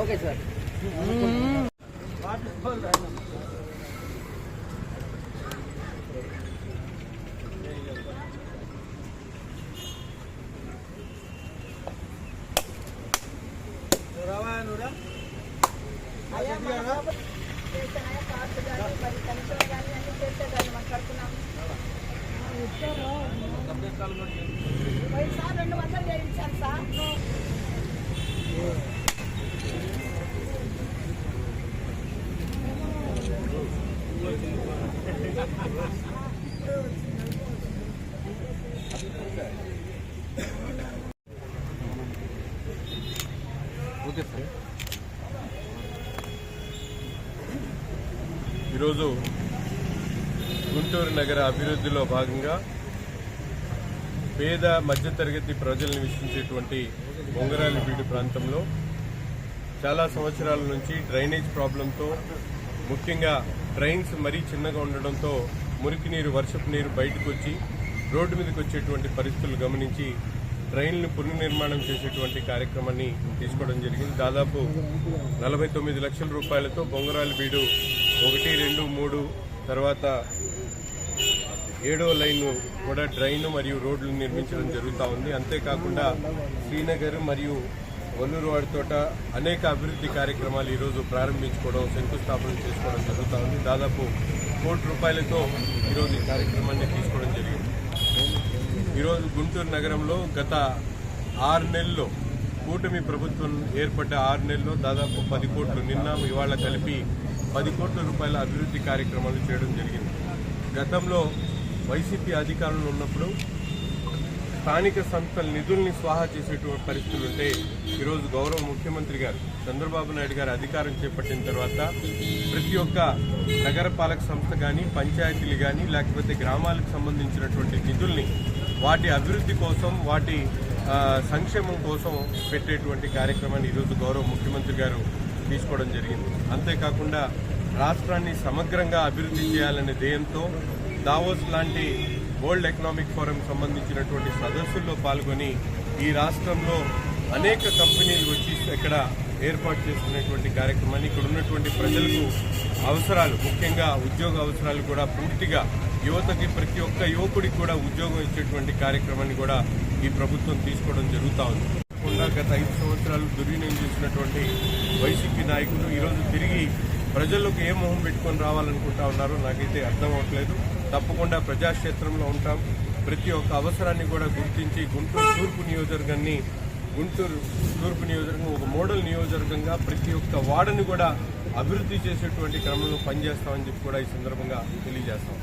Okay sir. Sir 200 చేయించాను sir. Okay sir. ఈరోజు గుంటూరు నగర అభివృద్ధిలో భాగంగా పేద మధ్యతరగతి ప్రజలను నివసించేటువంటి బొంగరాలబీడు ప్రాంతంలో చాలా సంవత్సరాల నుంచి డ్రైనేజ్ ప్రాబ్లంతో, ముఖ్యంగా డ్రైన్స్ మరీ చిన్నగా ఉండడంతో మురికి నీరు, వర్షపు నీరు బయటకు వచ్చి రోడ్డు మీదకి వచ్చేటువంటి పరిస్థితులు గమనించి డ్రైన్లను పునర్నిర్మాణం చేసేటువంటి కార్యక్రమాన్ని తీసుకోవడం జరిగింది. దాదాపు 49 లక్షల రూపాయలతో బొంగరాలబీడు 1, 2, 3 తర్వాత 7వ లైన్ కూడా డ్రైన్ మరియు రోడ్లు నిర్మించడం జరుగుతూ ఉంది. అంతేకాకుండా శ్రీనగర్ మరియు వల్లూరువాడితోట అనేక అభివృద్ధి కార్యక్రమాలు ఈరోజు ప్రారంభించుకోవడం, శంకుస్థాపన చేసుకోవడం జరుగుతూ ఉంది. దాదాపు 1 కోటి రూపాయలతో ఈరోజు ఈ కార్యక్రమాన్ని తీసుకోవడం జరిగింది. ఈరోజు గుంటూరు నగరంలో గత 6 నెలల్లో కూటమి ప్రభుత్వం ఏర్పడ్డ 6 నెలల్లో దాదాపు 10 కోట్లు, నిన్న ఇవాళ కలిపి 10 కోట్ల రూపాయల అభివృద్ధి కార్యక్రమాలు చేయడం జరిగింది. గతంలో వైసీపీ అధికారంలో ఉన్నప్పుడు స్థానిక సంస్థల నిధుల్ని స్వాహా చేసేటువంటి పరిస్థితులు ఉంటే ఈరోజు గౌరవ ముఖ్యమంత్రి గారు చంద్రబాబు నాయుడు గారు అధికారం చేపట్టిన తర్వాత ప్రతి ఒక్క నగరపాలక సంస్థ కానీ, పంచాయతీలు కానీ, లేకపోతే గ్రామాలకు సంబంధించినటువంటి నిధుల్ని వాటి అభివృద్ధి కోసం, వాటి సంక్షేమం కోసం పెట్టేటువంటి కార్యక్రమాన్ని ఈరోజు గౌరవ ముఖ్యమంత్రి గారు తీసుకోవడం జరిగింది. అంతేకాకుండా రాష్ట్రాన్ని సమగ్రంగా అభివృద్ధి చేయాలనే ధ్యేయంతో దావోస్ లాంటి వరల్డ్ ఎకనామిక్ ఫోరం సంబంధించినటువంటి సదస్సుల్లో పాల్గొని ఈ రాష్ట్రంలో అనేక కంపెనీలు వచ్చి ఇక్కడ ఏర్పాటు చేసుకునేటువంటి కార్యక్రమాన్ని, ఇక్కడ ఉన్నటువంటి ప్రజలకు అవసరాలు, ముఖ్యంగా ఉద్యోగ అవసరాలు కూడా పూర్తిగా యువతకి, ప్రతి ఒక్క యువకుడికి కూడా ఉద్యోగం ఇచ్చేటువంటి కార్యక్రమాన్ని కూడా ఈ ప్రభుత్వం తీసుకోవడం జరుగుతూ ఉంది. గత 5 సంవత్సరాలు దుర్వినియోగం చేసినటువంటి వైసీపీ నాయకులు ఈరోజు తిరిగి ప్రజలకు ఏ మొహం పెట్టుకొని రావాలనుకుంటా ఉన్నారో నాకైతే అర్థం అవట్లేదు. తప్పకుండా ప్రజాక్షేత్రంలో ఉంటాం. ప్రతి ఒక్క అవసరాన్ని కూడా గుర్తించి గుంటూరు తూర్పు నియోజకవర్గాన్ని ఒక మోడల్ నియోజకవర్గంగా ప్రతి ఒక్క వార్డుని కూడా అభివృద్ధి చేసేటువంటి క్రమంలో పనిచేస్తామని చెప్పి కూడా ఈ సందర్భంగా తెలియజేస్తాం.